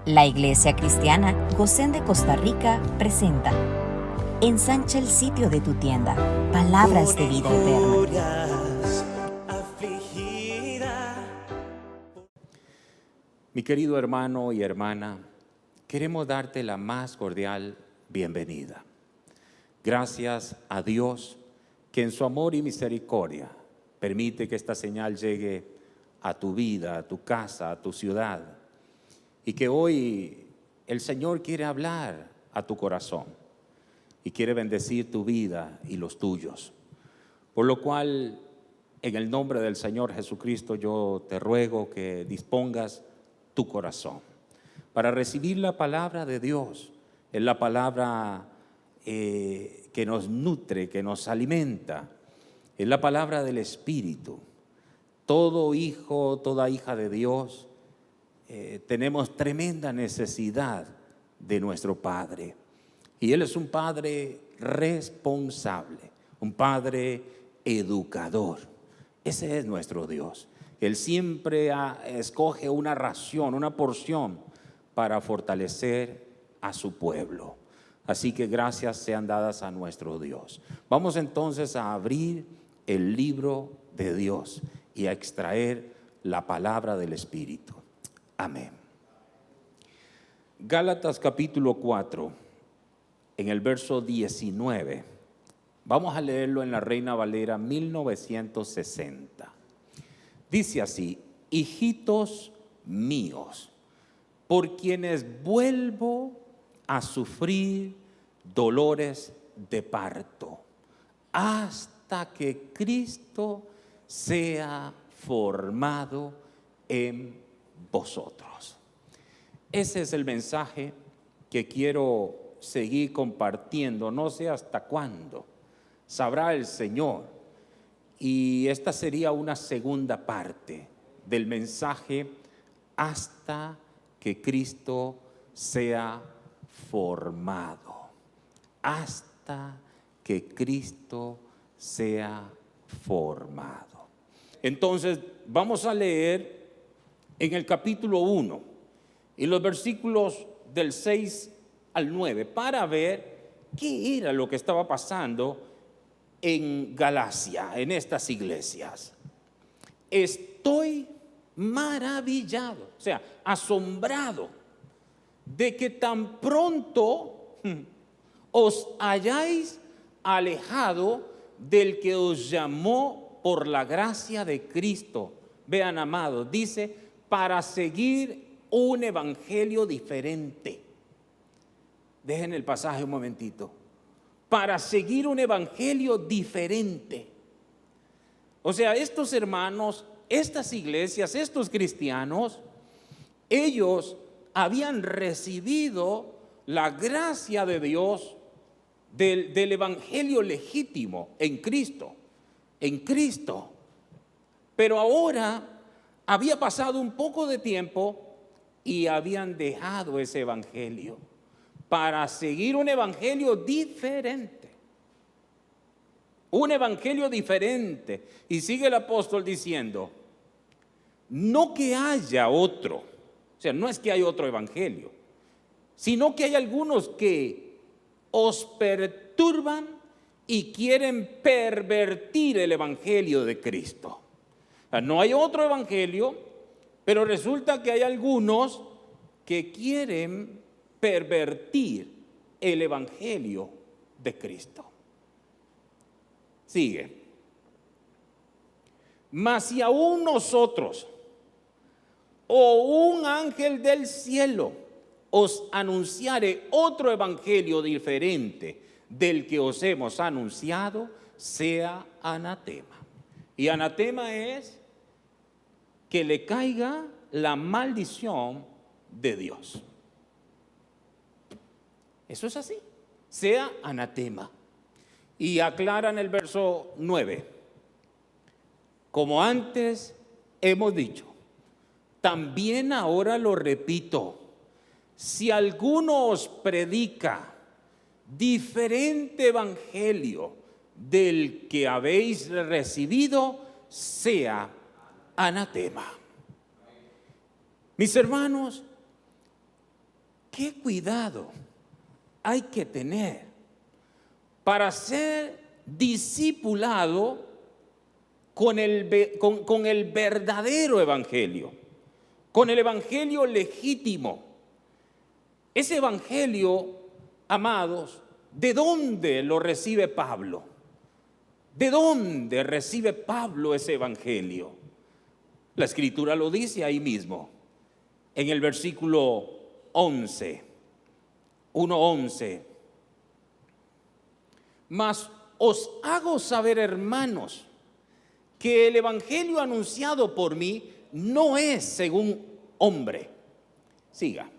La Iglesia Cristiana Gosén de Costa Rica presenta Ensancha el sitio de tu tienda, palabras de vida eterna. Mi querido hermano y hermana, queremos darte la más cordial bienvenida. Gracias a Dios que en su amor y misericordia permite que esta señal llegue a tu vida, a tu casa, a tu ciudad, y que hoy el Señor quiere hablar a tu corazón y quiere bendecir tu vida y los tuyos. Por lo cual, en el nombre del Señor Jesucristo, yo te ruego que dispongas tu corazón para recibir la palabra de Dios. Es la palabra que nos nutre, que nos alimenta. Es la palabra del Espíritu. Todo hijo, toda hija de Dios, tenemos tremenda necesidad de nuestro Padre. Y Él es un Padre responsable, un Padre educador. Ese es nuestro Dios. Él siempre escoge una ración, una porción para fortalecer a su pueblo. Así que gracias sean dadas a nuestro Dios. Vamos entonces a abrir el libro de Dios y a extraer la palabra del Espíritu. Amén. Gálatas capítulo 4, en el verso 19. Vamos a leerlo en la Reina Valera 1960. Dice así: hijitos míos, por quienes vuelvo a sufrir dolores de parto, hasta que Cristo sea formado en vosotros. Ese es el mensaje que quiero seguir compartiendo, no sé hasta cuándo, sabrá el Señor. Y esta sería una segunda parte del mensaje, hasta que Cristo sea formado. Hasta que Cristo sea formado. Entonces vamos a leer en el capítulo 1 y los versículos del 6 al 9 para ver qué era lo que estaba pasando en Galacia, en estas iglesias. Estoy maravillado, o sea, asombrado de que tan pronto os hayáis alejado del que os llamó por la gracia de Cristo. Vean, amados, dice, para seguir un evangelio diferente. Dejen el pasaje un momentito. Para seguir un evangelio diferente. O sea, estos hermanos, estas iglesias, estos cristianos, ellos habían recibido la gracia de Dios del evangelio legítimo en Cristo. En Cristo. Pero ahora había pasado un poco de tiempo y habían dejado ese evangelio para seguir un evangelio diferente. Un evangelio diferente. Y sigue el apóstol diciendo, no que haya otro, o sea, no es que hay otro evangelio, sino que hay algunos que os perturban y quieren pervertir el evangelio de Cristo. O sea, no hay otro evangelio, pero resulta que hay algunos que quieren pervertir el evangelio de Cristo. Sigue. Mas si aún nosotros o un ángel del cielo os anunciare otro evangelio diferente del que os hemos anunciado, sea anatema. Y anatema es que le caiga la maldición de Dios. Eso es así, sea anatema. Y aclaran el verso 9. Como antes hemos dicho, también ahora lo repito, si alguno os predica diferente evangelio del que habéis recibido, sea anatema. Mis hermanos, ¿qué cuidado hay que tener para ser discipulado con el verdadero evangelio, con el evangelio legítimo? Ese evangelio, amados, ¿de dónde lo recibe Pablo? ¿De dónde recibe Pablo ese evangelio? La Escritura lo dice ahí mismo, en el versículo 11, 1:11. Mas os hago saber, hermanos, que el evangelio anunciado por mí no es según hombre. Siga.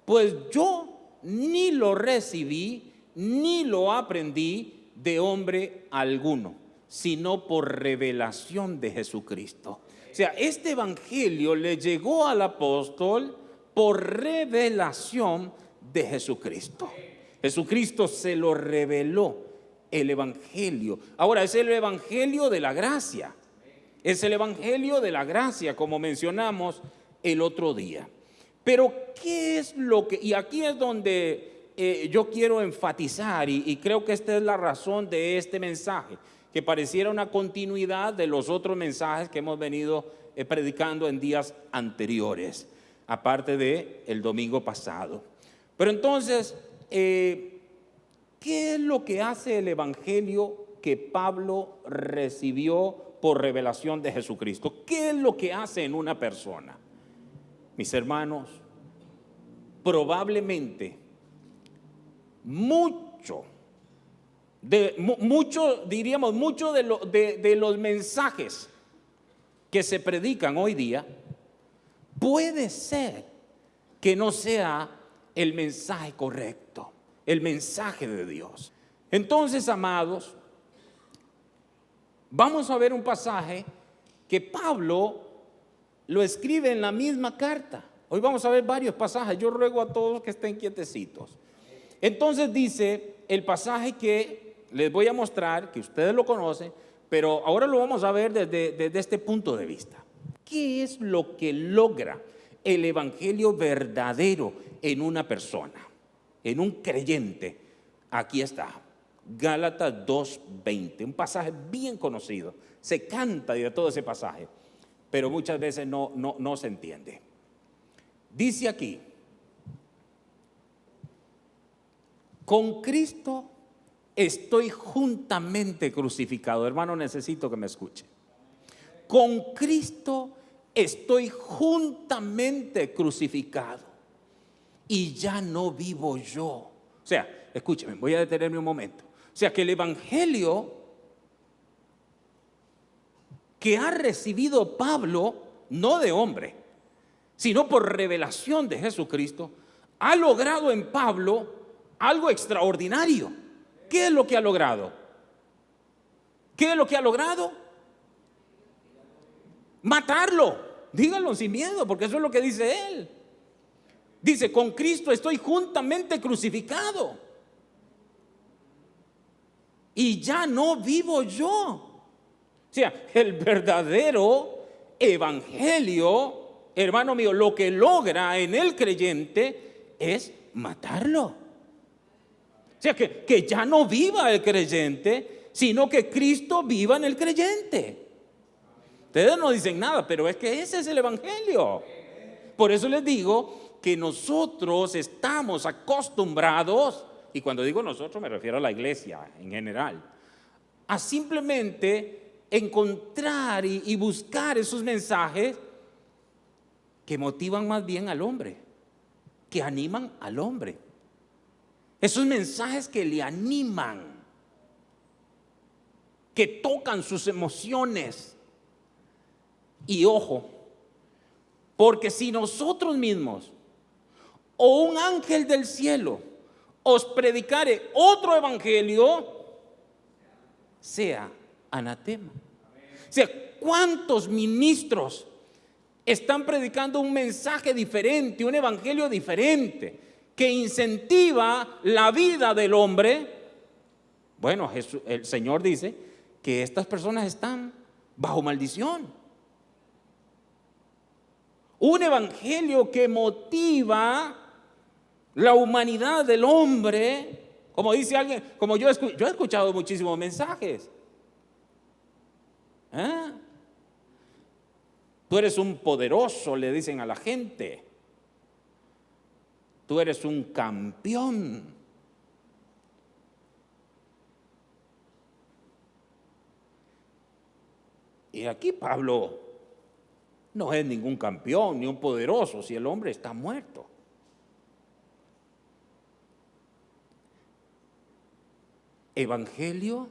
Pues yo ni lo recibí, ni lo aprendí de hombre alguno, sino por revelación de Jesucristo. O sea, este evangelio le llegó al apóstol por revelación de Jesucristo. Jesucristo se lo reveló, el evangelio. Ahora, es el evangelio de la gracia. Es el evangelio de la gracia, como mencionamos el otro día. Pero, ¿qué es lo que...? Y aquí es donde yo quiero enfatizar, y creo que esta es la razón de este mensaje, que pareciera una continuidad de los otros mensajes que hemos venido predicando en días anteriores, aparte de el domingo pasado. Pero entonces, ¿qué es lo que hace el evangelio que Pablo recibió por revelación de Jesucristo? ¿Qué es lo que hace en una persona? Mis hermanos, probablemente mucho de los mensajes que se predican hoy día, puede ser que no sea el mensaje correcto, el mensaje de Dios. Entonces, amados, vamos a ver un pasaje que Pablo lo escribe en la misma carta. Hoy vamos a ver varios pasajes. Yo ruego a todos que estén quietecitos. Entonces dice el pasaje que les voy a mostrar, que ustedes lo conocen, pero ahora lo vamos a ver desde este punto de vista. ¿Qué es lo que logra el evangelio verdadero en una persona, en un creyente? Aquí está, Gálatas 2:20, un pasaje bien conocido. Se canta de todo ese pasaje, pero muchas veces no se entiende. Dice aquí: con Cristo estoy juntamente crucificado. Hermano, necesito que me escuche. Con Cristo estoy juntamente crucificado, y ya no vivo yo. O sea, escúcheme, voy a detenerme un momento. O sea, que el evangelio que ha recibido Pablo, no de hombre, sino por revelación de Jesucristo, ha logrado en Pablo algo extraordinario. ¿Qué es lo que ha logrado? ¿Qué es lo que ha logrado? Matarlo. Díganlo sin miedo, porque eso es lo que dice él. Dice: con Cristo estoy juntamente crucificado, y ya no vivo yo. O sea, el verdadero evangelio, hermano mío, lo que logra en el creyente es matarlo. O sea, que ya no viva el creyente, sino que Cristo viva en el creyente. Ustedes no dicen nada, pero es que ese es el evangelio. Por eso les digo que nosotros estamos acostumbrados, y cuando digo nosotros me refiero a la iglesia en general, a simplemente encontrar y buscar esos mensajes que motivan más bien al hombre, que animan al hombre. Esos mensajes que le animan, que tocan sus emociones. Y ojo, porque si nosotros mismos o un ángel del cielo os predicare otro evangelio, sea anatema. O sea, ¿cuántos ministros están predicando un mensaje diferente, un evangelio diferente, que incentiva la vida del hombre? Bueno, el Señor dice que estas personas están bajo maldición. Un evangelio que motiva La humanidad del hombre, como dice alguien, como yo he escuchado muchísimos mensajes. Tú eres un poderoso, le dicen a la gente. Tú eres un campeón. Y aquí Pablo no es ningún campeón ni un poderoso si el hombre está muerto. Evangelio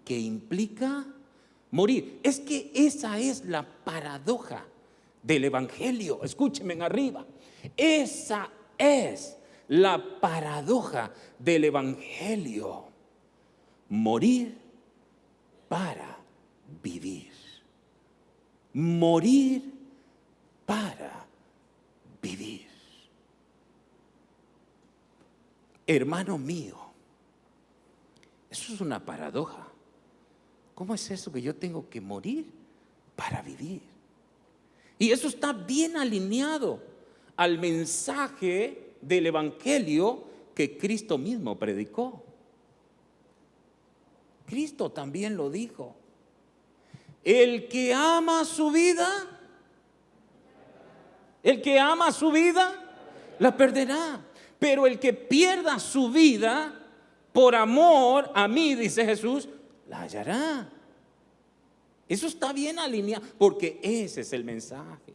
que implica morir. Es que esa es la paradoja del evangelio. Escúchenme en arriba. Esa es la paradoja del evangelio. Morir para vivir. Morir para vivir. Hermano mío, eso es una paradoja. ¿Cómo es eso que yo tengo que morir para vivir? Y eso está bien alineado al mensaje del evangelio que Cristo mismo predicó. Cristo también lo dijo. El que ama su vida, la perderá. Pero el que pierda su vida por amor a mí, dice Jesús, la hallará. Eso está bien alineado, porque ese es el mensaje.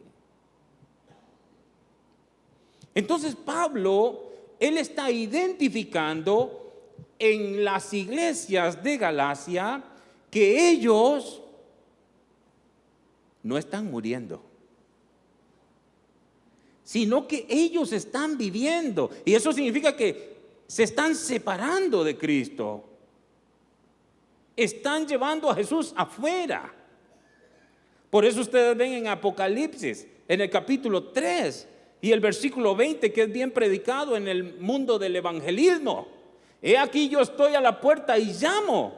Entonces Pablo, él está identificando en las iglesias de Galacia que ellos no están muriendo, sino que ellos están viviendo. Y eso significa que se están separando de Cristo. Están llevando a Jesús afuera. Por eso ustedes ven en Apocalipsis, en el capítulo 3 y el versículo 20, que es bien predicado en el mundo del evangelismo. He aquí yo estoy a la puerta y llamo.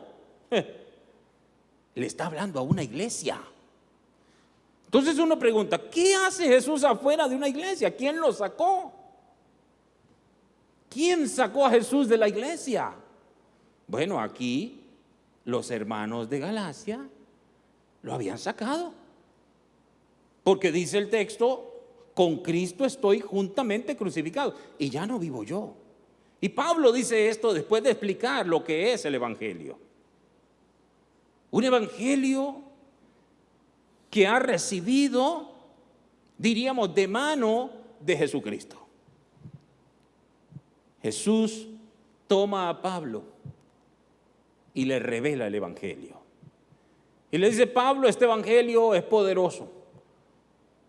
Le está hablando a una iglesia. Entonces uno pregunta, ¿qué hace Jesús afuera de una iglesia? ¿Quién lo sacó? ¿Quién sacó a Jesús de la iglesia? Bueno, aquí los hermanos de Galacia lo habían sacado. Porque dice el texto, con Cristo estoy juntamente crucificado y ya no vivo yo. Y Pablo dice esto después de explicar lo que es el evangelio. Un evangelio que ha recibido, diríamos, de mano de Jesucristo. Jesús toma a Pablo y le revela el evangelio. Y le dice, Pablo, este evangelio es poderoso.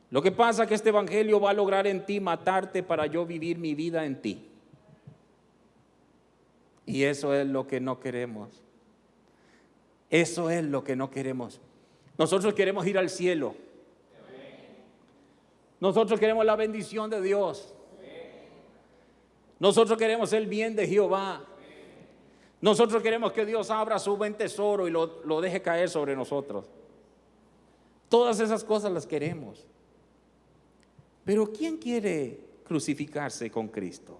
Lo que pasa es que este evangelio va a lograr en ti matarte para yo vivir mi vida en ti. Y eso es lo que no queremos. Eso es lo que no queremos. Nosotros queremos ir al cielo. Nosotros queremos la bendición de Dios. Nosotros queremos el bien de Jehová. Nosotros queremos que Dios abra su buen tesoro y lo deje caer sobre nosotros. Todas esas cosas las queremos. Pero ¿quién quiere crucificarse con Cristo?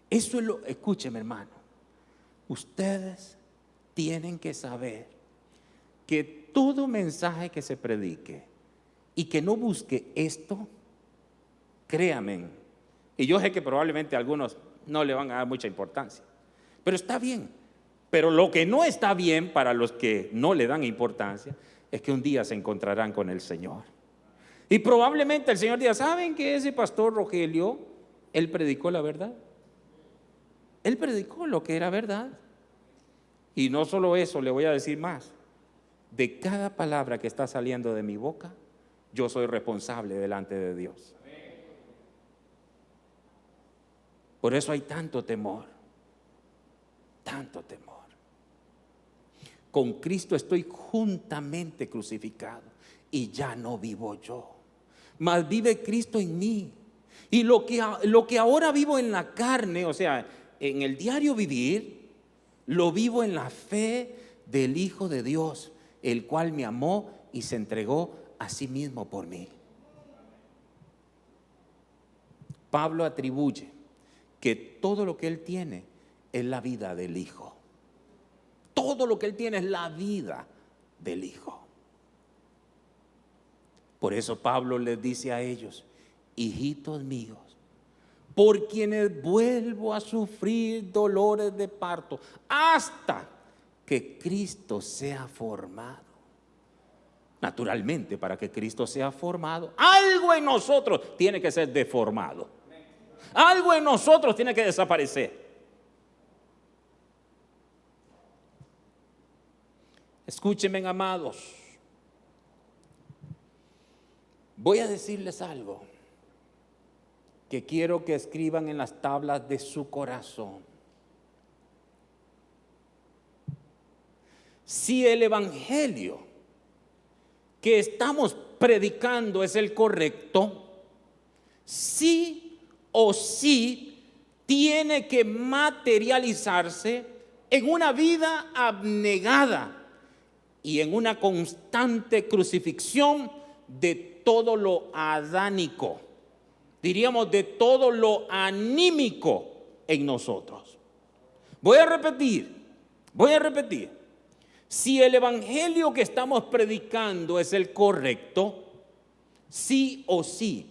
Eso es lo, escúcheme, hermano. Ustedes tienen que saber que todo mensaje que se predique y que no busque esto, créanme, y yo sé que probablemente algunos no le van a dar mucha importancia, pero está bien. Pero lo que no está bien para los que no le dan importancia es que un día se encontrarán con el Señor. Y probablemente el Señor diga, ¿saben que ese pastor Rogelio, él predicó la verdad? Él predicó lo que era verdad. Y no solo eso, le voy a decir más. De cada palabra que está saliendo de mi boca, yo soy responsable delante de Dios. Por eso hay tanto temor. Tanto temor. Con Cristo estoy juntamente crucificado y ya no vivo yo, mas vive Cristo en mí. Y lo que ahora vivo en la carne, o sea, en el diario vivir, lo vivo en la fe del Hijo de Dios, el cual me amó y se entregó a sí mismo por mí. Pablo atribuye que todo lo que él tiene es la vida del Hijo. Todo lo que él tiene es la vida del Hijo. Por eso Pablo les dice a ellos: hijitos míos, por quienes vuelvo a sufrir dolores de parto hasta que Cristo sea formado. Naturalmente, para que Cristo sea formado, algo en nosotros tiene que ser deformado. Algo en nosotros tiene que desaparecer. Escúchenme, amados. Voy a decirles algo que quiero que escriban en las tablas de su corazón. Si el evangelio que estamos predicando es el correcto, sí o sí tiene que materializarse en una vida abnegada y en una constante crucifixión de todo lo adánico, diríamos de todo lo anímico en nosotros. Voy a repetir. Si el evangelio que estamos predicando es el correcto, sí o sí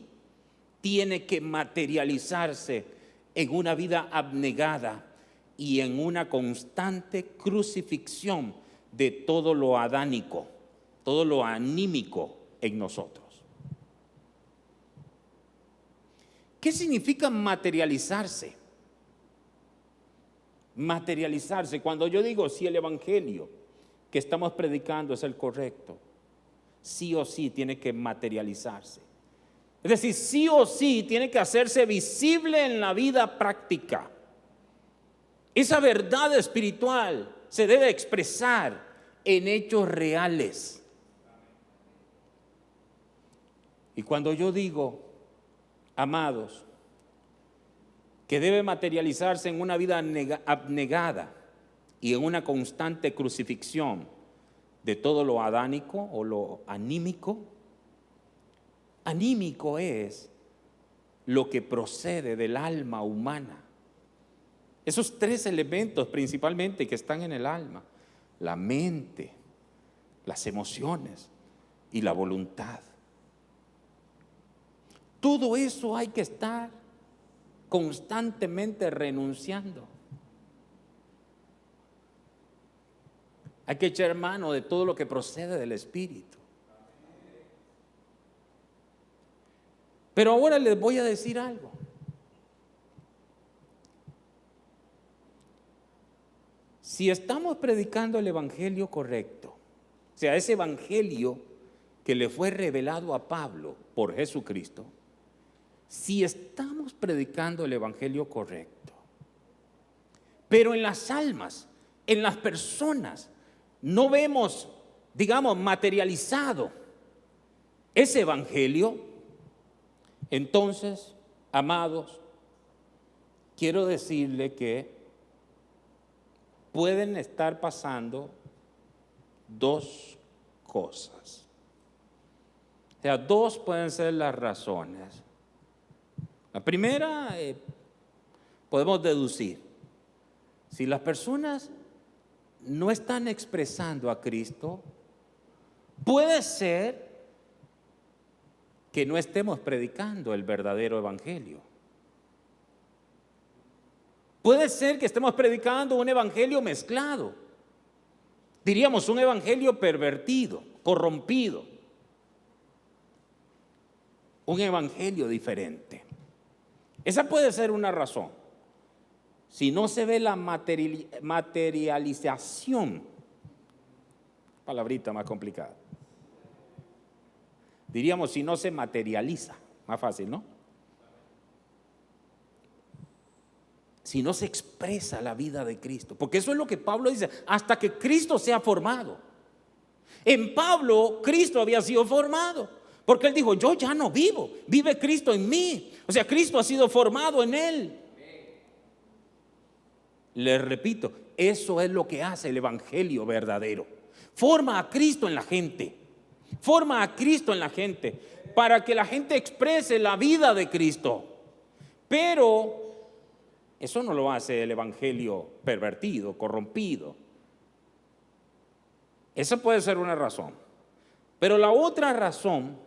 tiene que materializarse en una vida abnegada y en una constante crucifixión de todo lo adánico, todo lo anímico en nosotros. ¿Qué significa materializarse? Materializarse, cuando yo digo si el evangelio que estamos predicando es el correcto, sí o sí tiene que materializarse. Es decir, sí o sí tiene que hacerse visible en la vida práctica. Esa verdad espiritual se debe expresar en hechos reales. Y cuando yo digo, amados, que debe materializarse en una vida abnegada y en una constante crucifixión de todo lo adánico o lo anímico. Anímico es lo que procede del alma humana. Esos tres elementos principalmente que están en el alma: la mente, las emociones y la voluntad. Todo eso hay que estar constantemente renunciando. Hay que echar mano de todo lo que procede del Espíritu. Pero ahora les voy a decir algo. Si estamos predicando el evangelio correcto, o sea, ese evangelio que le fue revelado a Pablo por Jesucristo, si estamos predicando el evangelio correcto, pero en las almas, en las personas, no vemos, digamos, materializado ese evangelio, entonces, amados, quiero decirle que pueden estar pasando dos cosas. O sea, dos pueden ser las razones. La primera, podemos deducir, si las personas no están expresando a Cristo, puede ser que no estemos predicando el verdadero evangelio. Puede ser que estemos predicando un evangelio mezclado. Diríamos un evangelio pervertido, corrompido. Un evangelio diferente. Esa puede ser una razón. Si no se ve la materialización, palabrita más complicada. Diríamos si no se materializa, más fácil, ¿no? Si no se expresa la vida de Cristo, porque eso es lo que Pablo dice, hasta que Cristo sea formado. En Pablo, Cristo había sido formado, porque él dijo, yo ya no vivo, vive Cristo en mí. O sea, Cristo ha sido formado en él. Les repito, eso es lo que hace el evangelio verdadero. Forma a Cristo en la gente. Forma a Cristo en la gente para que la gente exprese la vida de Cristo. Pero eso no lo hace el evangelio pervertido, corrompido. Esa puede ser una razón. Pero la otra razón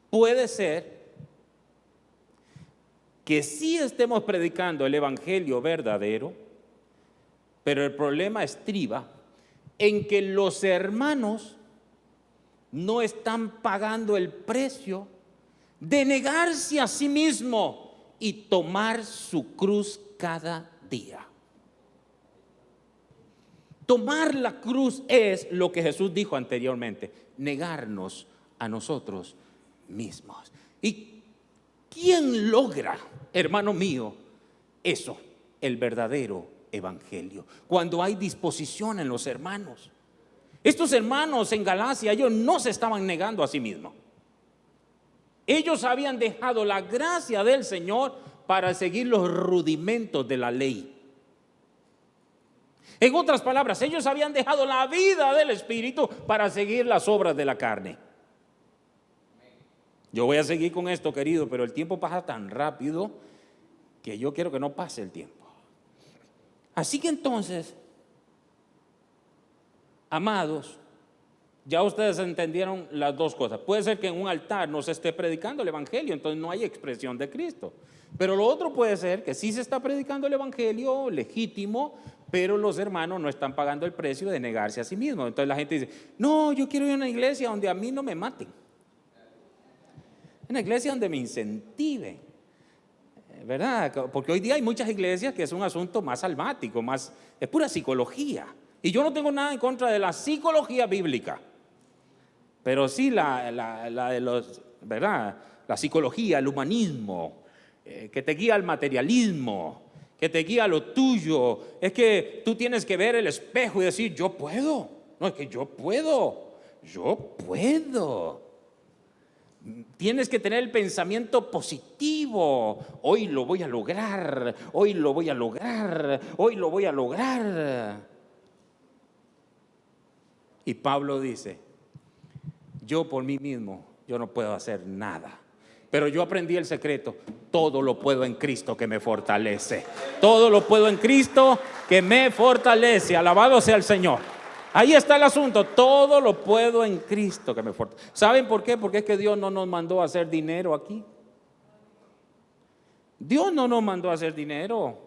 puede ser que sí estemos predicando el evangelio verdadero, pero el problema estriba en que los hermanos no están pagando el precio de negarse a sí mismo y tomar su cruz cada día. Tomar la cruz es lo que Jesús dijo anteriormente, negarnos a nosotros mismos. ¿Y quién logra, hermano mío, eso? El verdadero evangelio. Cuando hay disposición en los hermanos. Estos hermanos en Galacia, ellos no se estaban negando a sí mismos. Ellos habían dejado la gracia del Señor para seguir los rudimentos de la ley. En otras palabras, ellos habían dejado la vida del Espíritu para seguir las obras de la carne. Yo voy a seguir con esto, querido, pero el tiempo pasa tan rápido que yo quiero que no pase el tiempo. Así que entonces, amados, ya ustedes entendieron las dos cosas. Puede ser que en un altar no se esté predicando el evangelio, entonces no hay expresión de Cristo. Pero lo otro puede ser que sí se está predicando el evangelio legítimo, pero los hermanos no están pagando el precio de negarse a sí mismos. Entonces la gente dice, no, yo quiero ir a una iglesia donde a mí no me maten. Una iglesia donde me incentiven, ¿verdad? Porque hoy día hay muchas iglesias que es un asunto más salvático, es pura psicología. Y yo no tengo nada en contra de la psicología bíblica, pero sí la de los, ¿verdad? La psicología, el humanismo, que te guía al materialismo, que te guía a lo tuyo. Es que tú tienes que ver el espejo y decir, yo puedo. No, es que yo puedo. Tienes que tener el pensamiento positivo. Hoy lo voy a lograr, hoy lo voy a lograr, hoy lo voy a lograr. Y Pablo dice, yo por mí mismo, yo no puedo hacer nada. Pero yo aprendí el secreto, todo lo puedo en Cristo que me fortalece. Todo lo puedo en Cristo que me fortalece. Alabado sea el Señor. Ahí está el asunto, todo lo puedo en Cristo que me fortalece. ¿Saben por qué? Porque es que Dios no nos mandó a hacer dinero aquí. Dios no nos mandó a hacer dinero.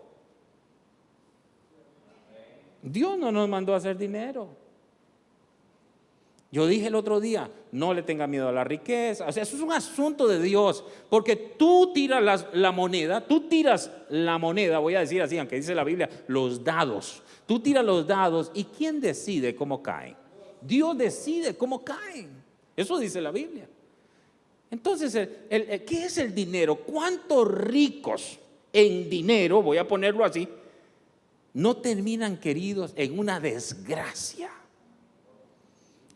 Dios no nos mandó a hacer dinero. Yo dije el otro día, no le tenga miedo a la riqueza. O sea, eso es un asunto de Dios, porque tú tiras la moneda, voy a decir así, aunque dice la Biblia, los dados. Tú tiras los dados y ¿quién decide cómo caen? Dios decide cómo caen. Eso dice la Biblia. Entonces, ¿qué es el dinero? ¿Cuántos ricos en dinero, voy a ponerlo así, no terminan, queridos, en una desgracia?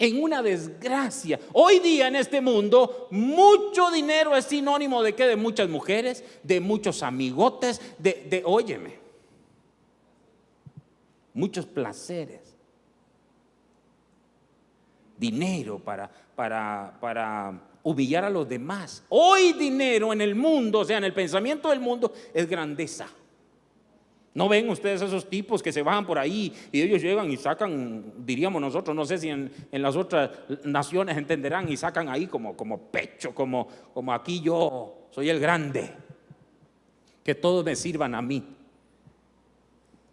En una desgracia. Hoy día en este mundo, mucho dinero es sinónimo de ¿qué? De muchas mujeres, de muchos amigotes, óyeme, muchos placeres. Dinero para humillar a los demás. Hoy dinero en el mundo, o sea, en el pensamiento del mundo, es grandeza. ¿No ven ustedes esos tipos que se bajan por ahí y ellos llegan y sacan, diríamos nosotros, no sé si en las otras naciones entenderán, y sacan ahí como pecho, como aquí yo soy el grande, que todos me sirvan a mí?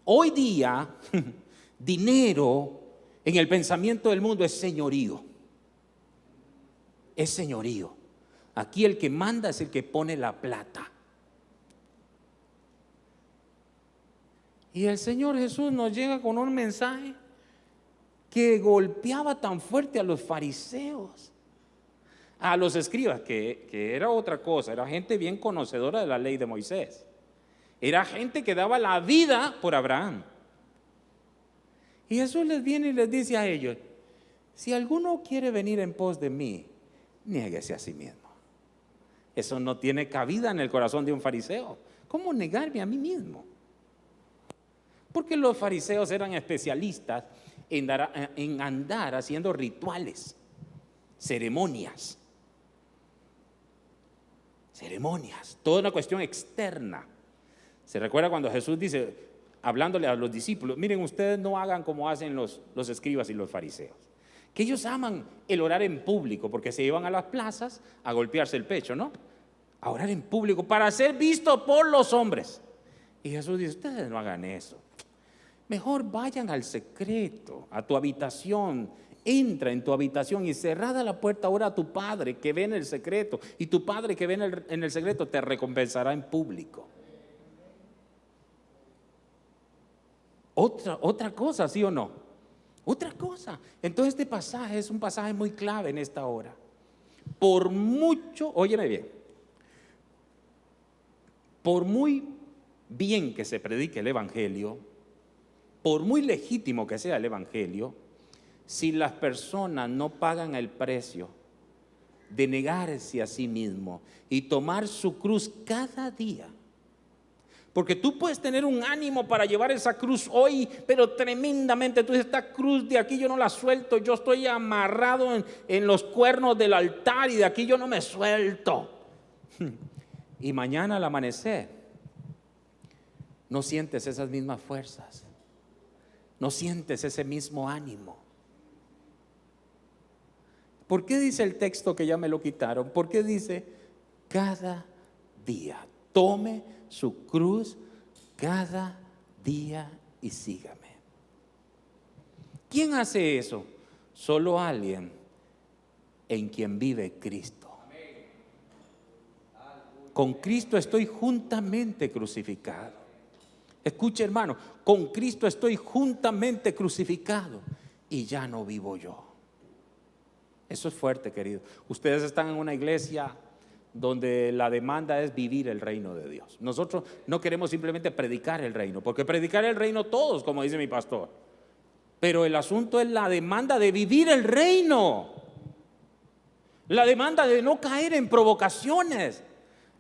Hoy día, dinero en el pensamiento del mundo es señorío. Es señorío. Aquí el que manda es el que pone la plata. Y el Señor Jesús nos llega con un mensaje que golpeaba tan fuerte a los fariseos, a los escribas, que era otra cosa, era gente bien conocedora de la ley de Moisés. Era gente que daba la vida por Abraham. Y Jesús les viene y les dice a ellos, si alguno quiere venir en pos de mí, niéguese a sí mismo. Eso no tiene cabida en el corazón de un fariseo. ¿Cómo negarme a mí mismo? Porque los fariseos eran especialistas en andar haciendo rituales, ceremonias. ceremonias, toda una cuestión externa. ¿Se recuerda cuando Jesús dice, hablándole a los discípulos, miren, ustedes no hagan como hacen los escribas y los fariseos, que ellos aman el orar en público porque se iban a las plazas a golpearse el pecho, ¿no? A orar en público para ser visto por los hombres. Y Jesús dice, ustedes no hagan eso. Mejor vayan al secreto, a tu habitación. Entra en tu habitación y cerrada la puerta, ora a tu Padre que ve en el secreto. Y tu Padre que ve en el secreto te recompensará en público. Otra cosa, ¿sí o no? Otra cosa. Entonces este pasaje es un pasaje muy clave en esta hora. Por mucho, óyeme bien, por muy bien que se predique el Evangelio, por muy legítimo que sea el Evangelio, si las personas no pagan el precio de negarse a sí mismo y tomar su cruz cada día, porque tú puedes tener un ánimo para llevar esa cruz hoy, pero tremendamente, tú dices, esta cruz de aquí yo no la suelto, yo estoy amarrado en los cuernos del altar y de aquí yo no me suelto. Y mañana al amanecer, no sientes esas mismas fuerzas, no sientes ese mismo ánimo. ¿Por qué dice el texto que ya me lo quitaron? ¿Por qué dice cada día? Tome su cruz cada día y sígame. ¿Quién hace eso? Solo alguien en quien vive Cristo. Con Cristo estoy juntamente crucificado. Escuche, hermano, con Cristo estoy juntamente crucificado y ya no vivo yo. Eso es fuerte, querido. Ustedes están en una iglesia donde la demanda es vivir el reino de Dios. Nosotros no queremos simplemente predicar el reino, porque predicar el reino todos, como dice mi pastor. Pero el asunto es la demanda de vivir el reino. La demanda de no caer en provocaciones.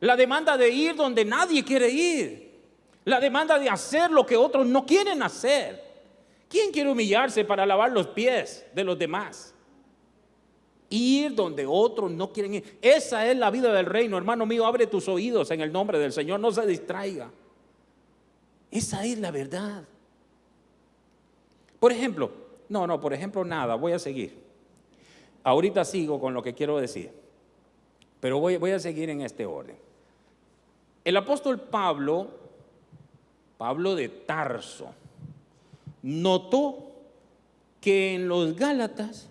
La demanda de ir donde nadie quiere ir. La demanda de hacer lo que otros no quieren hacer. ¿Quién quiere humillarse para lavar los pies de los demás? Ir donde otros no quieren ir. Esa es la vida del reino. Hermano mío, abre tus oídos en el nombre del Señor, no se distraiga. Esa es la verdad. Por ejemplo, por ejemplo nada, voy a seguir. Ahorita sigo con lo que quiero decir, pero voy a seguir en este orden. El apóstol Pablo de Tarso, notó que en los Gálatas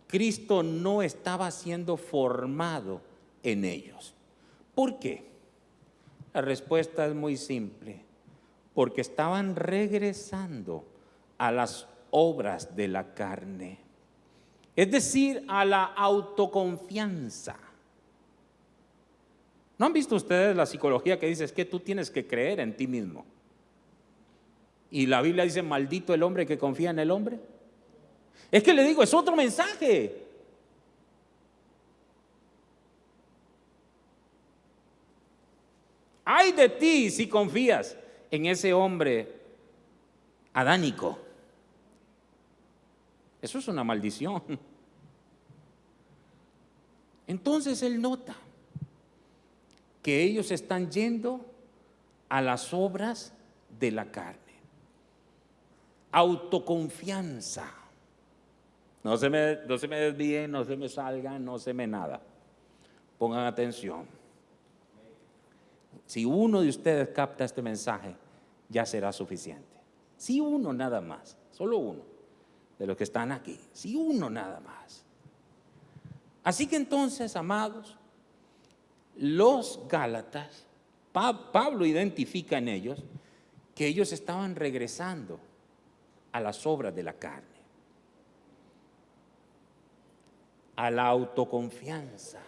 Cristo no estaba siendo formado en ellos. ¿Por qué? La respuesta es muy simple. Porque estaban regresando a las obras de la carne. Es decir, a la autoconfianza. ¿No han visto ustedes la psicología que dice es que tú tienes que creer en ti mismo? Y la Biblia dice, maldito el hombre que confía en el hombre. Es que le digo, es otro mensaje. Ay de ti si confías en ese hombre adánico. Eso es una maldición. Entonces él nota que ellos están yendo a las obras de la carne. Autoconfianza. No se me desvíen, no se me salgan, no se me nada. Pongan atención. Si uno de ustedes capta este mensaje, ya será suficiente. Si uno nada más, solo uno de los que están aquí, si uno nada más. Así que entonces, amados, los Gálatas, Pablo identifica en ellos que ellos estaban regresando a las obras de la carne, a la autoconfianza.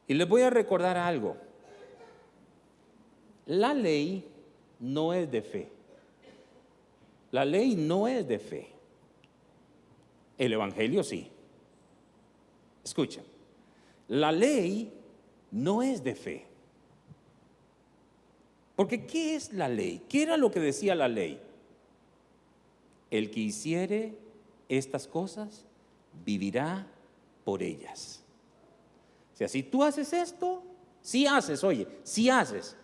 Y les voy a recordar algo. La ley no es de fe. La ley no es de fe. El evangelio sí. Escuchen. La ley no es de fe. Porque ¿qué es la ley? ¿Qué era lo que decía la ley? El que hiciere estas cosas vivirá por ellas. O sea, si tú haces esto, sí haces, oye, sí haces.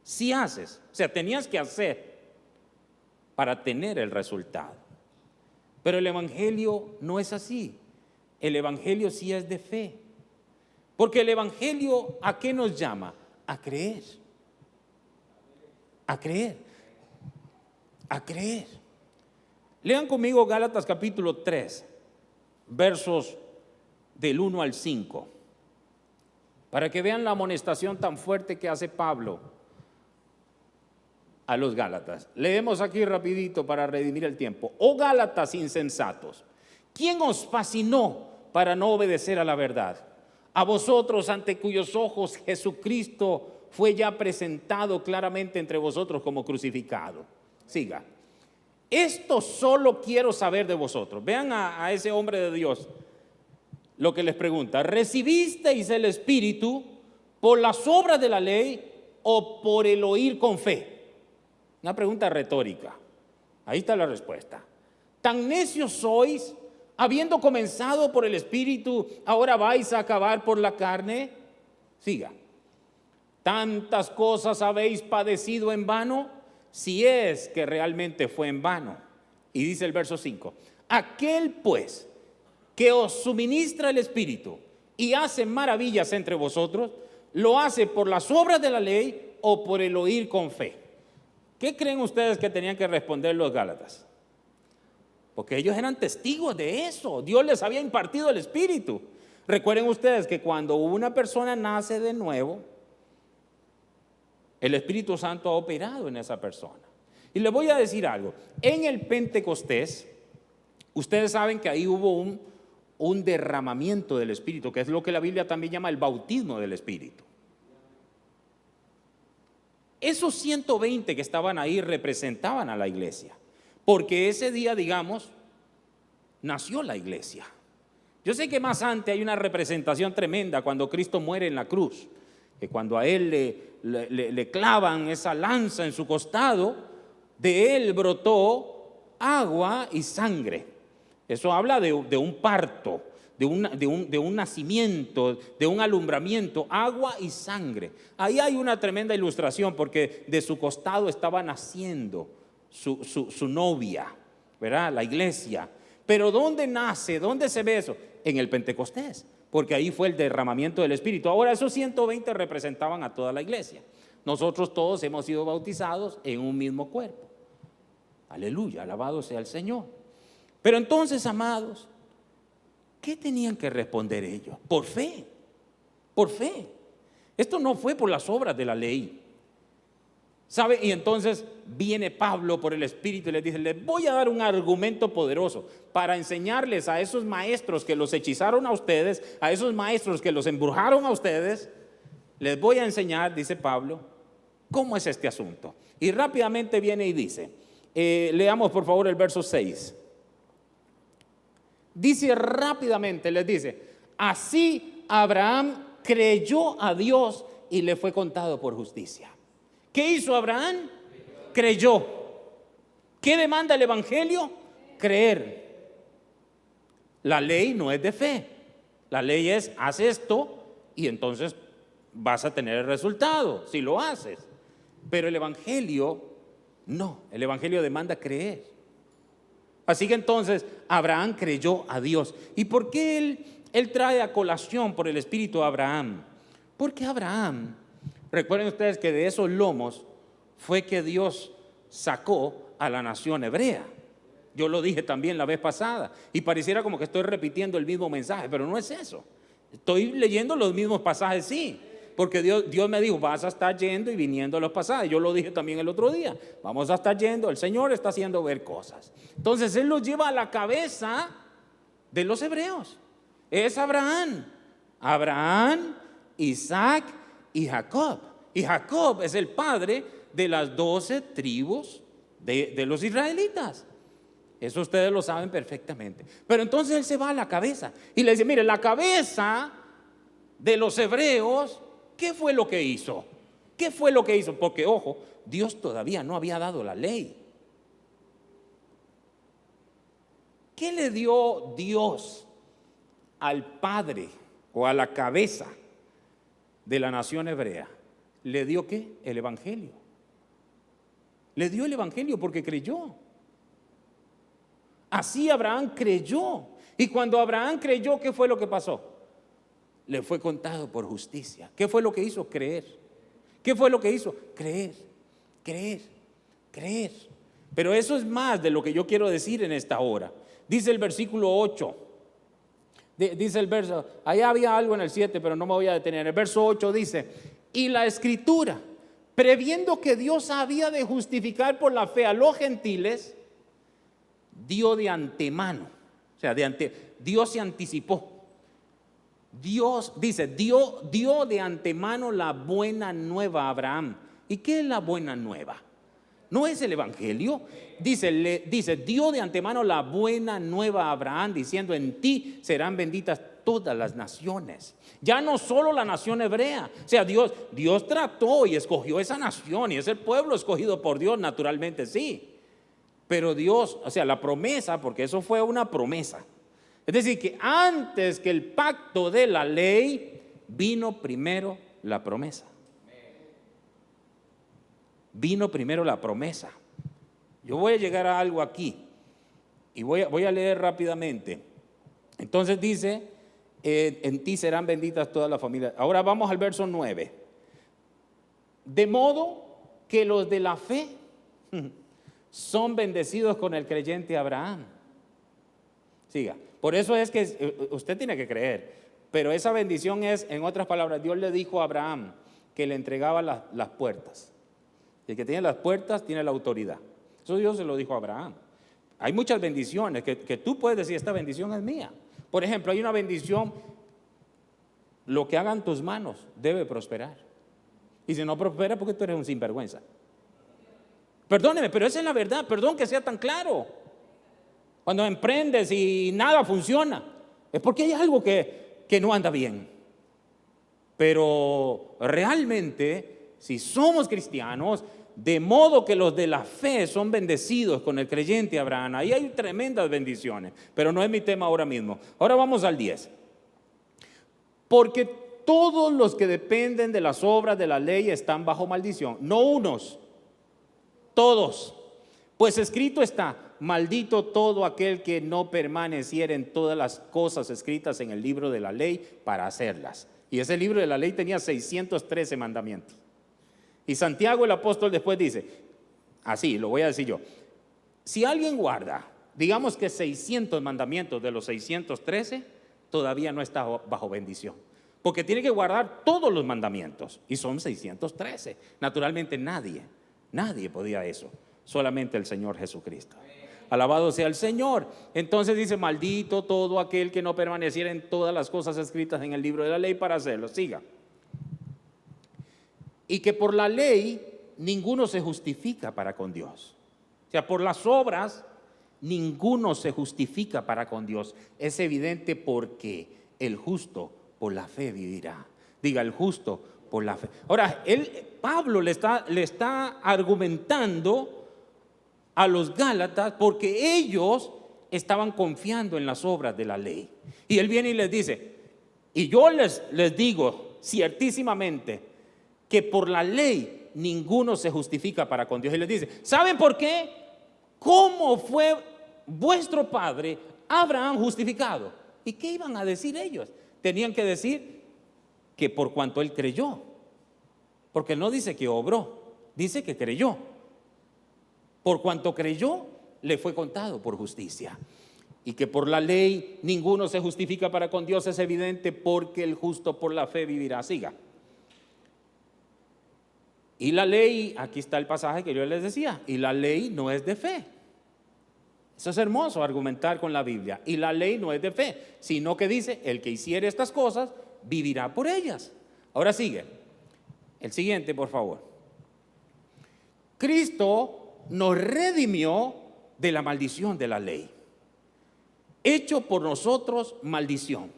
O sea, tenías que hacer para tener el resultado. Pero el evangelio no es así. El evangelio sí es de fe. Porque el evangelio, ¿a qué nos llama? A creer. A creer. A creer. Lean conmigo Gálatas capítulo 3, versos del 1 al 5, para que vean la amonestación tan fuerte que hace Pablo a los Gálatas. Leemos aquí rapidito para redimir el tiempo. Oh Gálatas insensatos, ¿quién os fascinó para no obedecer a la verdad? A vosotros, ante cuyos ojos Jesucristo fue ya presentado claramente entre vosotros como crucificado. Siga. Esto solo quiero saber de vosotros. Vean a ese hombre de Dios lo que les pregunta. ¿Recibisteis el Espíritu por las obras de la ley o por el oír con fe? Una pregunta retórica. Ahí está la respuesta. ¿Tan necios sois? Habiendo comenzado por el Espíritu, ¿ahora vais a acabar por la carne? Siga. ¿Tantas cosas habéis padecido en vano? Si es que realmente fue en vano. Y dice el verso 5. Aquel pues que os suministra el Espíritu y hace maravillas entre vosotros, ¿lo hace por las obras de la ley o por el oír con fe? ¿Qué creen ustedes que tenían que responder los Gálatas? Porque ellos eran testigos de eso. Dios les había impartido el Espíritu. Recuerden ustedes que cuando una persona nace de nuevo, el Espíritu Santo ha operado en esa persona. Y les voy a decir algo. En el Pentecostés, ustedes saben que ahí hubo un derramamiento del Espíritu, que es lo que la Biblia también llama el bautismo del Espíritu. Esos 120 que estaban ahí representaban a la iglesia, porque ese día, digamos, nació la iglesia. Yo sé que más antes hay una representación tremenda cuando Cristo muere en la cruz, que cuando a él le clavan esa lanza en su costado, de él brotó agua y sangre. Eso habla de un parto, de un nacimiento, de un alumbramiento, agua y sangre. Ahí hay una tremenda ilustración, porque de su costado estaba naciendo su novia, ¿verdad? La iglesia. Pero ¿dónde nace? ¿Dónde se ve eso? En el Pentecostés, porque ahí fue el derramamiento del Espíritu. Ahora esos 120 representaban a toda la iglesia. Nosotros todos hemos sido bautizados en un mismo cuerpo. Aleluya, alabado sea el Señor. Pero entonces, amados, ¿qué tenían que responder ellos? Por fe, por fe. Esto no fue por las obras de la ley, ¿sabe? Y entonces viene Pablo por el Espíritu y les dice: les voy a dar un argumento poderoso para enseñarles a esos maestros que los hechizaron a ustedes, a esos maestros que los embrujaron a ustedes. Les voy a enseñar, dice Pablo, cómo es este asunto. Y rápidamente viene y dice, leamos por favor el verso 6. Dice rápidamente, les dice: así Abraham creyó a Dios y le fue contado por justicia. ¿Qué hizo Abraham? Creyó. ¿Qué demanda el evangelio? Creer. La ley no es de fe. La ley es: haz esto y entonces vas a tener el resultado si lo haces. Pero el evangelio no. El evangelio demanda creer. Así que entonces Abraham creyó a Dios. ¿Y por qué él trae a colación por el Espíritu a Abraham? Porque Abraham, recuerden ustedes que de esos lomos fue que Dios sacó a la nación hebrea. Yo lo dije también la vez pasada y pareciera como que estoy repitiendo el mismo mensaje, pero no es eso. Estoy leyendo los mismos pasajes, sí. Porque Dios me dijo: vas a estar yendo y viniendo a los pasajes. Yo lo dije también el otro día. Vamos a estar yendo. El Señor está haciendo ver cosas. Entonces Él los lleva a la cabeza de los hebreos. Es Abraham. Abraham, Isaac y Jacob. Y Jacob es el padre de las 12 tribus de los israelitas. Eso ustedes lo saben perfectamente. Pero entonces Él se va a la cabeza y le dice: mire, la cabeza de los hebreos, ¿qué fue lo que hizo? ¿Qué fue lo que hizo? Porque, ojo, Dios todavía no había dado la ley. ¿Qué le dio Dios al padre o a la cabeza de la nación hebrea, le dio ¿qué? El evangelio. Le dio el evangelio porque creyó. Así Abraham creyó. Y cuando Abraham creyó, ¿qué fue lo que pasó? Le fue contado por justicia. ¿Qué fue lo que hizo? Creer. ¿Qué fue lo que hizo? Creer, creer, creer. Pero eso es más de lo que yo quiero decir en esta hora. Dice el versículo 8. Dice el verso, allá había algo en el 7, pero no me voy a detener. El verso 8 dice, y la Escritura, previendo que Dios había de justificar por la fe a los gentiles, dio de antemano, o sea, Dios se anticipó. Dios dice, dio de antemano la buena nueva a Abraham. ¿Y qué es la buena nueva? ¿No es el evangelio? Dice, dio de antemano la buena nueva a Abraham, diciendo, en ti serán benditas todas las naciones. Ya no solo la nación hebrea. O sea, Dios trató y escogió esa nación, y es el pueblo escogido por Dios, naturalmente sí. Pero Dios, o sea, la promesa, porque eso fue una promesa. Es decir, que antes que el pacto de la ley, vino primero la promesa. Vino primero la promesa. Yo voy a llegar a algo aquí y voy a leer rápidamente. Entonces dice, en ti serán benditas todas las familias. Ahora vamos al verso 9. De modo que los de la fe son bendecidos con el creyente Abraham. Siga. Por eso es que usted tiene que creer. Pero esa bendición es, en otras palabras, Dios le dijo a Abraham que le entregaba las puertas. El que tiene las puertas tiene la autoridad. Eso Dios se lo dijo a Abraham. Hay muchas bendiciones que tú puedes decir, esta bendición es mía. Por ejemplo, hay una bendición, lo que hagan tus manos debe prosperar. Y si no prospera, porque tú eres un sinvergüenza. Perdóneme, pero esa es la verdad. Perdón que sea tan claro. Cuando emprendes y nada funciona, es porque hay algo que no anda bien. Pero realmente, si somos cristianos, de modo que los de la fe son bendecidos con el creyente Abraham, ahí hay tremendas bendiciones, pero no es mi tema ahora mismo. Ahora vamos al 10. Porque todos los que dependen de las obras de la ley están bajo maldición, no unos, todos. Pues escrito está, maldito todo aquel que no permaneciera en todas las cosas escritas en el libro de la ley para hacerlas. Y ese libro de la ley tenía 613 mandamientos. Y Santiago el apóstol después dice, así lo voy a decir yo, si alguien guarda, digamos que 600 mandamientos de los 613, todavía no está bajo bendición. Porque tiene que guardar todos los mandamientos, y son 613. Naturalmente nadie podía eso, solamente el Señor Jesucristo. Alabado sea el Señor. Entonces dice, maldito todo aquel que no permaneciera en todas las cosas escritas en el libro de la ley para hacerlo. Siga. Y que por la ley ninguno se justifica para con Dios. O sea, por las obras ninguno se justifica para con Dios. Es evidente porque el justo por la fe vivirá. Diga, el justo por la fe. Ahora, Pablo le está argumentando a los Gálatas porque ellos estaban confiando en las obras de la ley. Y él viene y les dice, y yo les digo ciertísimamente que por la ley ninguno se justifica para con Dios. Y les dice, ¿saben por qué? ¿Cómo fue vuestro padre Abraham justificado? ¿Y qué iban a decir ellos? Tenían que decir que por cuanto él creyó. Porque no dice que obró, dice que creyó. Por cuanto creyó, le fue contado por justicia. Y que por la ley ninguno se justifica para con Dios es evidente porque el justo por la fe vivirá. Siga. Y la ley, aquí está el pasaje que yo les decía, y la ley no es de fe. Eso es hermoso, argumentar con la Biblia. Y la ley no es de fe, sino que dice, el que hiciere estas cosas, vivirá por ellas. Ahora sigue. El siguiente, por favor. Cristo nos redimió de la maldición de la ley. Hecho por nosotros maldición,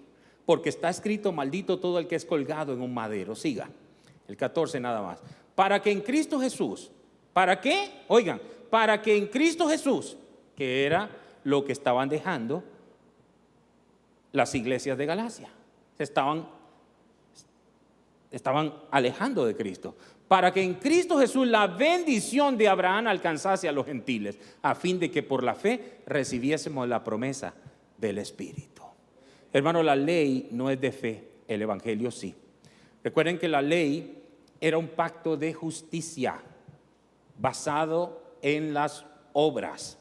porque está escrito, maldito todo el que es colgado en un madero. Siga. El 14 nada más. Para que en Cristo Jesús, ¿para qué? Oigan, para que en Cristo Jesús, que era lo que estaban dejando las iglesias de Galacia, estaban estaban alejando de Cristo, para que en Cristo Jesús la bendición de Abraham alcanzase a los gentiles, a fin de que por la fe recibiésemos la promesa del Espíritu. Hermano, la ley no es de fe, el evangelio sí. Recuerden que la ley era un pacto de justicia basado en las obras.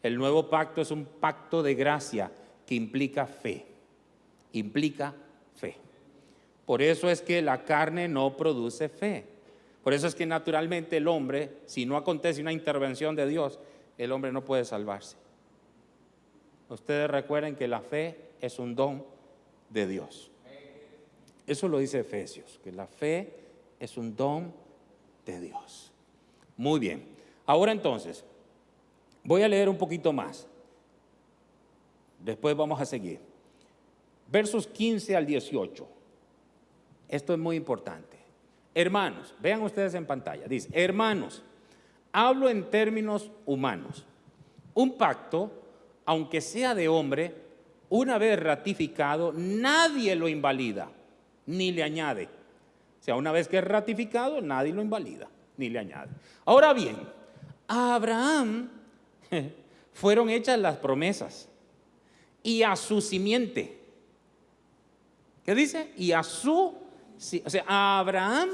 El nuevo pacto es un pacto de gracia que implica fe. Implica fe. Por eso es que la carne no produce fe. Por eso es que naturalmente el hombre, si no acontece una intervención de Dios, el hombre no puede salvarse. Ustedes recuerden que la fe es un don de Dios. Eso lo dice Efesios, que la fe es un don de Dios. Muy bien. Ahora entonces, voy a leer un poquito más. Después vamos a seguir. Versos 15 al 18. Esto es muy importante. Hermanos, vean ustedes en pantalla. Dice, hermanos, hablo en términos humanos. Un pacto, aunque sea de hombre, una vez ratificado, nadie lo invalida, ni le añade. O sea, una vez que es ratificado, nadie lo invalida, ni le añade. Ahora bien, a Abraham fueron hechas las promesas y a su simiente. ¿Qué dice? Y a su, o sea, a Abraham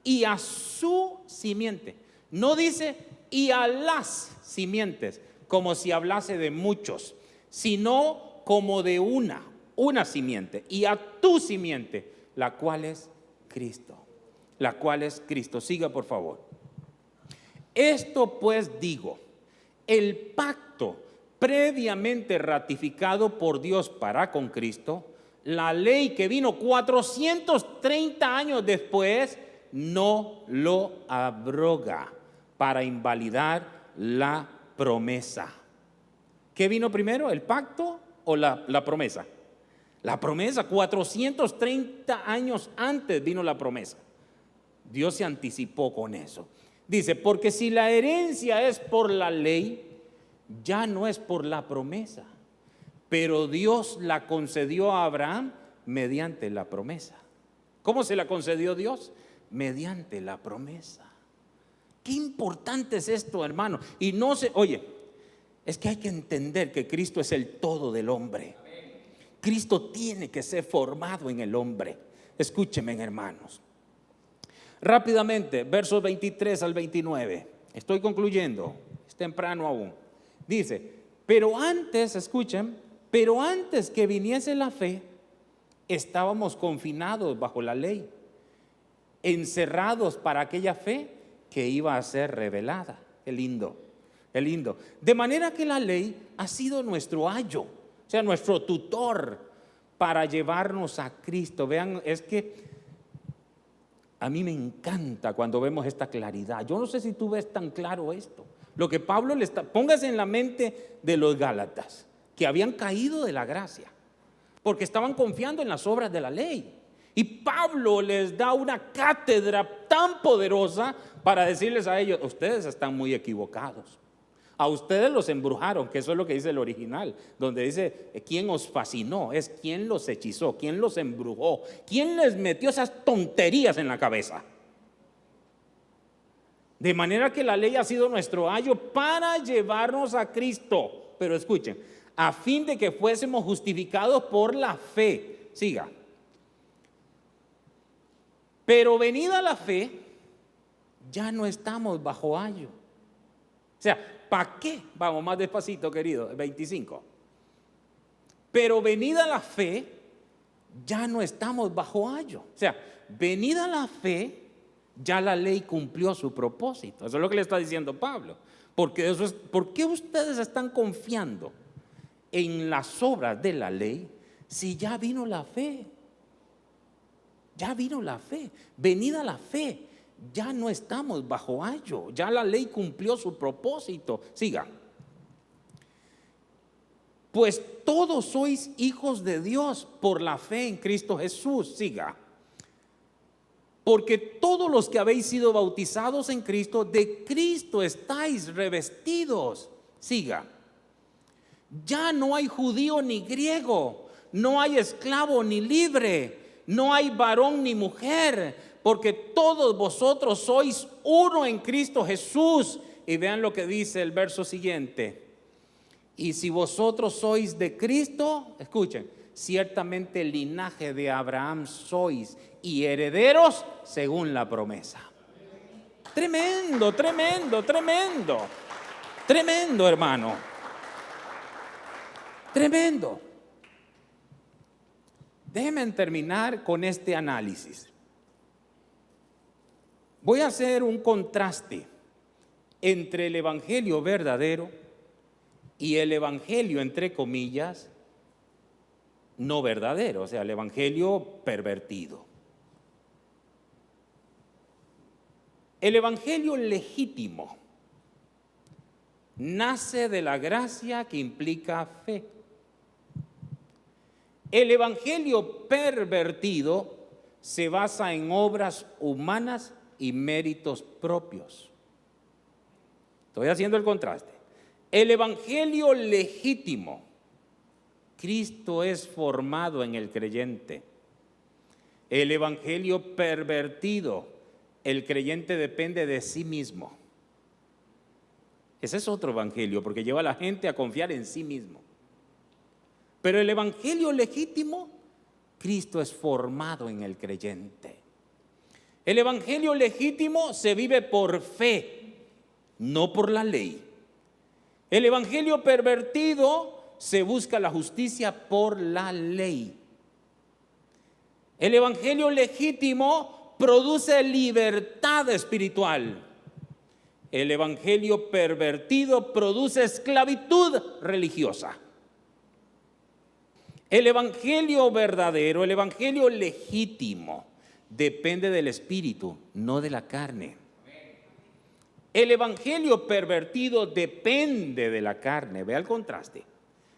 y a su simiente. No dice y a las simientes, como si hablase de muchos, sino como de una simiente, y a tu simiente, la cual es Cristo. La cual es Cristo. Siga, por favor. Esto pues digo, el pacto previamente ratificado por Dios para con Cristo, la ley que vino 430 años después, no lo abroga para invalidar la promesa. ¿Qué vino primero, el pacto o la promesa? La promesa, 430 años antes vino la promesa. Dios se anticipó con eso. Dice, porque si la herencia es por la ley, ya no es por la promesa, pero Dios la concedió a Abraham mediante la promesa. ¿Cómo se la concedió Dios? Mediante la promesa. Qué importante es esto, hermano. Y no se, oye, es que hay que entender que Cristo es el todo del hombre. Cristo tiene que ser formado en el hombre. Escúchenme, hermanos. Rápidamente, versos 23 al 29. Estoy concluyendo, es temprano aún. Dice, pero antes, escuchen, pero antes que viniese la fe, estábamos confinados bajo la ley, encerrados para aquella fe que iba a ser revelada. Qué lindo, qué lindo. De manera que la ley ha sido nuestro ayo, o sea, nuestro tutor para llevarnos a Cristo. Vean, es que a mí me encanta cuando vemos esta claridad. Yo no sé si tú ves tan claro esto. Lo que Pablo le está, póngase en la mente de los Gálatas, que habían caído de la gracia, porque estaban confiando en las obras de la ley. Y Pablo les da una cátedra tan poderosa para decirles a ellos, ustedes están muy equivocados. A ustedes los embrujaron, que eso es lo que dice el original, donde dice, ¿quién os fascinó? Es quién los hechizó, quién los embrujó, quién les metió esas tonterías en la cabeza. De manera que la ley ha sido nuestro ayo para llevarnos a Cristo. Pero escuchen, a fin de que fuésemos justificados por la fe. Siga. Pero venida la fe, ya no estamos bajo ayo. O sea, ¿para qué? Vamos más despacito, querido, 25. Pero venida la fe, ya no estamos bajo ayo. O sea, venida la fe, ya la ley cumplió su propósito. Eso es lo que le está diciendo Pablo. Porque eso es, ¿por qué ustedes están confiando en las obras de la ley si ya vino la fe? Ya vino la fe. Venida la fe, ya no estamos bajo ayo. Ya la ley cumplió su propósito. Siga. Pues todos sois hijos de Dios por la fe en Cristo Jesús. Siga. Porque todos los que habéis sido bautizados en Cristo, de Cristo estáis revestidos. Siga. Ya no hay judío ni griego, no hay esclavo ni libre, no hay varón ni mujer, porque todos vosotros sois uno en Cristo Jesús. Y vean lo que dice el verso siguiente. Y si vosotros sois de Cristo, escuchen, ciertamente el linaje de Abraham sois y herederos según la promesa. Tremendo, tremendo, tremendo. Tremendo, hermano. Tremendo. Déjenme terminar con este análisis. Voy a hacer un contraste entre el evangelio verdadero y el evangelio, entre comillas, no verdadero, o sea, el evangelio pervertido. El evangelio legítimo nace de la gracia que implica fe. El evangelio pervertido se basa en obras humanas y méritos propios. Estoy haciendo el contraste. El evangelio legítimo, Cristo es formado en el creyente. El evangelio pervertido, el creyente depende de sí mismo. Ese es otro evangelio, porque lleva a la gente a confiar en sí mismo. Pero el evangelio legítimo, Cristo es formado en el creyente. El evangelio legítimo se vive por fe, no por la ley. El evangelio pervertido se busca la justicia por la ley. El evangelio legítimo produce libertad espiritual. El evangelio pervertido produce esclavitud religiosa. El evangelio verdadero, el evangelio legítimo, depende del espíritu, no de la carne. El evangelio pervertido depende de la carne. Vea el contraste.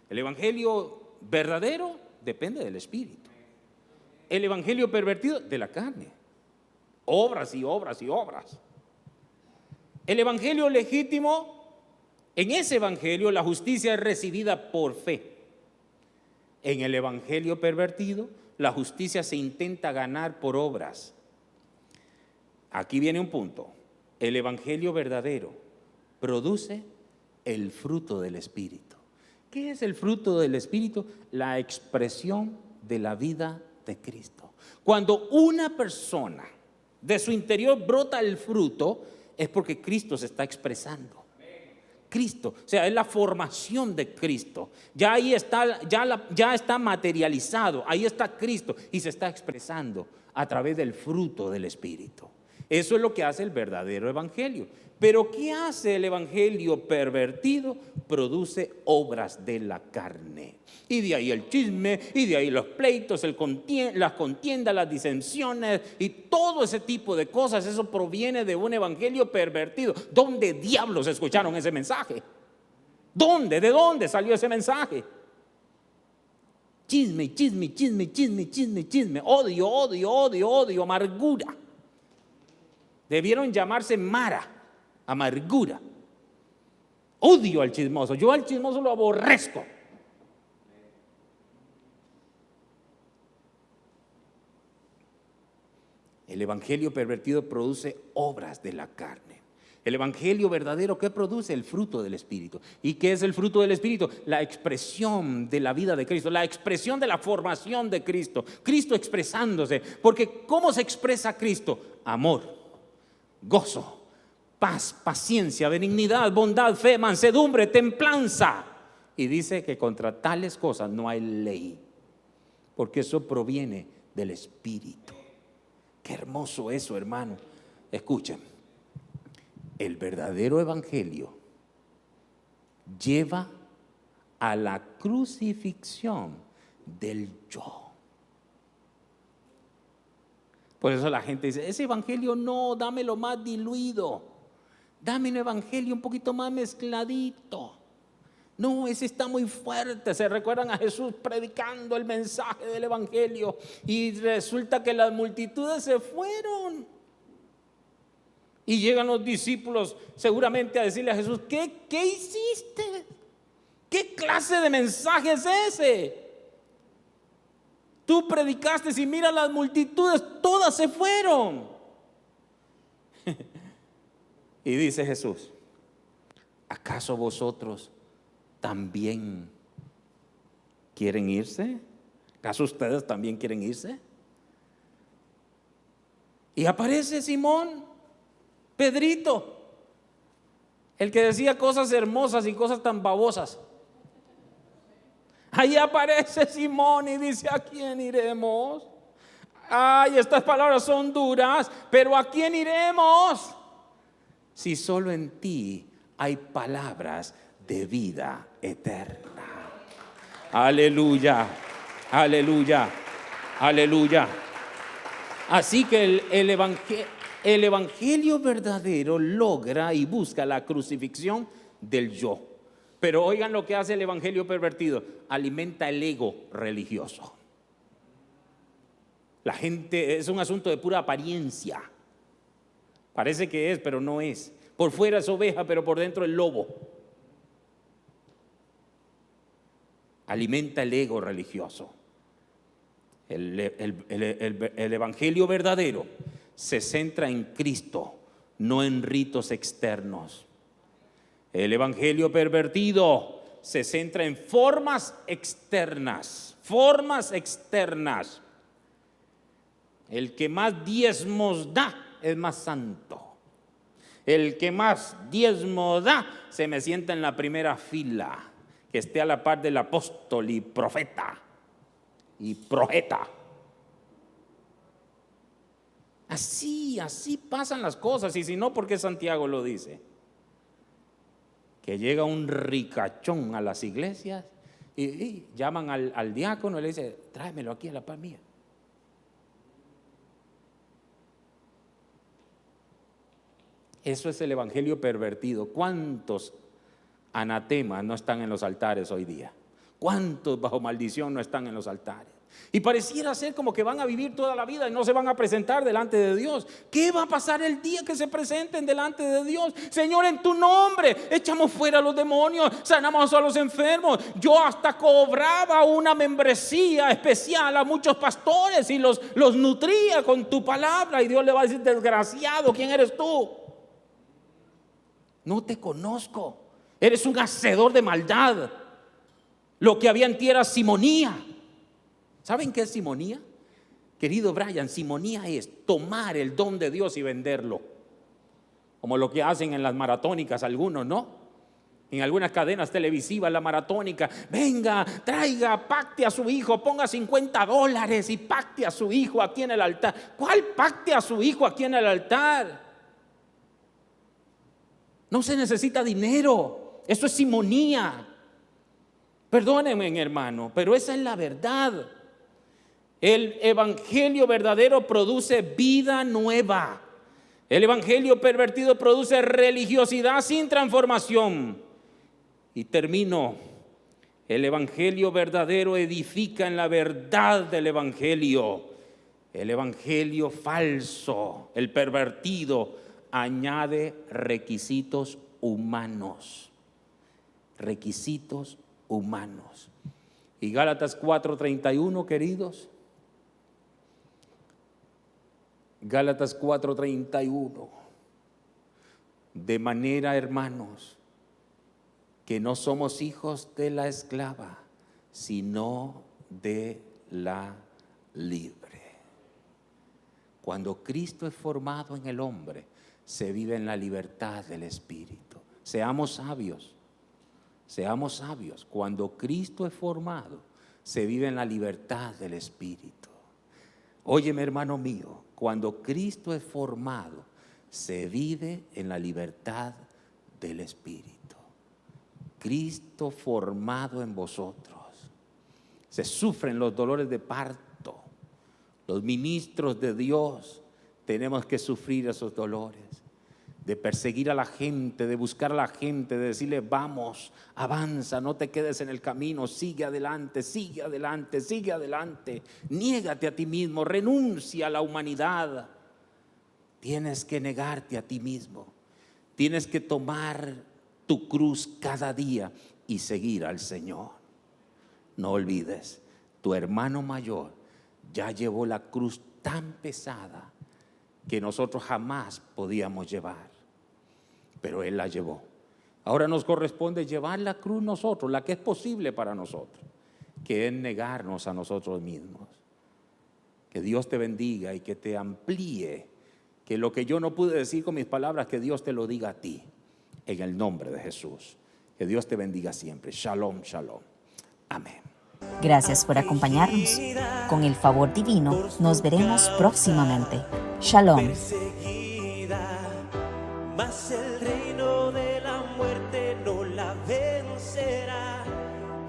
El evangelio verdadero depende del espíritu. El evangelio pervertido de la carne. Obras y obras y obras. El evangelio legítimo, en ese evangelio la justicia es recibida por fe. En el evangelio pervertido, la justicia se intenta ganar por obras. Aquí viene un punto. El evangelio verdadero produce el fruto del Espíritu. ¿Qué es el fruto del Espíritu? La expresión de la vida de Cristo. Cuando una persona de su interior brota el fruto, es porque Cristo se está expresando. Cristo, o sea, es la formación de Cristo. Ya ahí está, ya está materializado, ahí está Cristo y se está expresando a través del fruto del Espíritu. Eso es lo que hace el verdadero evangelio. Pero ¿qué hace el evangelio pervertido? Produce obras de la carne. Y de ahí el chisme, y de ahí los pleitos, las contiendas, las disensiones y todo ese tipo de cosas. Eso proviene de un evangelio pervertido. ¿Dónde diablos escucharon ese mensaje? ¿Dónde? ¿De dónde salió ese mensaje? Chisme, chisme, chisme, chisme, chisme, chisme. Odio, odio, odio, odio, amargura. Debieron llamarse Mara, amargura. Odio al chismoso. Yo al chismoso lo aborrezco. El evangelio pervertido produce obras de la carne. El evangelio verdadero, ¿qué produce? El fruto del Espíritu. ¿Y qué es el fruto del Espíritu? La expresión de la vida de Cristo, la expresión de la formación de Cristo. Cristo expresándose. Porque ¿cómo se expresa Cristo? Amor, gozo, paz, paciencia, benignidad, bondad, fe, mansedumbre, templanza. Y dice que contra tales cosas no hay ley, porque eso proviene del Espíritu. Qué hermoso eso, hermano. Escuchen, el verdadero evangelio lleva a la crucifixión del yo. Por eso la gente dice, ese evangelio no, dámelo más diluido. Dame un evangelio un poquito más mezcladito. No, ese está muy fuerte. Se recuerdan a Jesús predicando el mensaje del evangelio y resulta que las multitudes se fueron. Y llegan los discípulos seguramente a decirle a Jesús, ¿qué ¿qué hiciste? ¿Qué clase de mensaje es ese? Tú predicaste y mira las multitudes, todas se fueron. Y dice Jesús: ¿acaso vosotros también quieren irse? ¿Acaso ustedes también quieren irse? Y aparece Simón, Pedrito, el que decía cosas hermosas y cosas tan babosas. Ahí aparece Simón y dice: ¿a quién iremos? Ay, estas palabras son duras, pero ¿a quién iremos? Si solo en ti hay palabras de vida eterna. Aleluya, aleluya, aleluya. Así que el evangelio verdadero logra y busca la crucifixión del yo. Pero oigan lo que hace el evangelio pervertido: alimenta el ego religioso. La gente, es un asunto de pura apariencia. Parece que es, pero no es. Por fuera es oveja, pero por dentro es lobo. Alimenta el ego religioso. El evangelio verdadero se centra en Cristo, no en ritos externos. El evangelio pervertido se centra en formas externas. Formas externas. El que más diezmos da es más santo. El que más diezmo da se me sienta en la primera fila, que esté a la par del apóstol y profeta y profeta. Así pasan las cosas. Y si no, ¿por qué Santiago lo dice? Que llega un ricachón a las iglesias y llaman al diácono y le dice: tráemelo aquí a la par mía. Eso es el evangelio pervertido. ¿Cuántos anatemas no están en los altares hoy día? ¿Cuántos bajo maldición no están en los altares? Y pareciera ser como que van a vivir toda la vida y no se van a presentar delante de Dios. ¿Qué va a pasar el día que se presenten delante de Dios? Señor, en tu nombre echamos fuera a los demonios, sanamos a los enfermos. Yo hasta cobraba una membresía especial a muchos pastores y los nutría con tu palabra. Y Dios le va a decir: desgraciado, ¿quién eres tú? No te conozco. Eres un hacedor de maldad. Lo que había en ti era simonía. ¿Saben qué es simonía? Querido Brian, simonía es tomar el don de Dios y venderlo. Como lo que hacen en las maratónicas algunos, ¿no? En algunas cadenas televisivas, la maratónica: venga, traiga, pacte a su hijo, ponga $50 y pacte a su hijo aquí en el altar. ¿Cuál pacte a su hijo aquí en el altar? No se necesita dinero. Eso es simonía. Perdónenme, hermano, pero esa es la verdad. El evangelio verdadero produce vida nueva. El evangelio pervertido produce religiosidad sin transformación. Y termino. El evangelio verdadero edifica en la verdad del evangelio. El evangelio falso, el pervertido, añade requisitos humanos. Requisitos humanos. Y Gálatas 4:31, queridos. Gálatas 4:31. De manera, hermanos, que no somos hijos de la esclava, sino de la libre. Cuando Cristo es formado en el hombre, se vive en la libertad del Espíritu. Seamos sabios. Seamos sabios. Cuando Cristo es formado, se vive en la libertad del Espíritu. Óyeme, hermano mío, cuando Cristo es formado, se vive en la libertad del Espíritu. Cristo formado en vosotros. Se sufren los dolores de parto. Los ministros de Dios tenemos que sufrir esos dolores. De perseguir a la gente, de buscar a la gente, de decirle: vamos, avanza, no te quedes en el camino, sigue adelante, sigue adelante, sigue adelante. Niégate a ti mismo, renuncia a la humanidad. Tienes que negarte a ti mismo. Tienes que tomar tu cruz cada día y seguir al Señor. No olvides, tu hermano mayor ya llevó la cruz tan pesada que nosotros jamás podíamos llevar, pero Él la llevó. Ahora nos corresponde llevar la cruz nosotros, la que es posible para nosotros, que es negarnos a nosotros mismos. Que Dios te bendiga y que te amplíe, que lo que yo no pude decir con mis palabras, que Dios te lo diga a ti, en el nombre de Jesús. Que Dios te bendiga siempre. Shalom, shalom. Amén. Gracias por acompañarnos. Con el favor divino, nos veremos próximamente. Shalom. Perseguida, mas el reino de la muerte no la vencerá.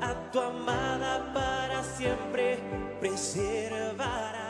A tu amada para siempre preservará.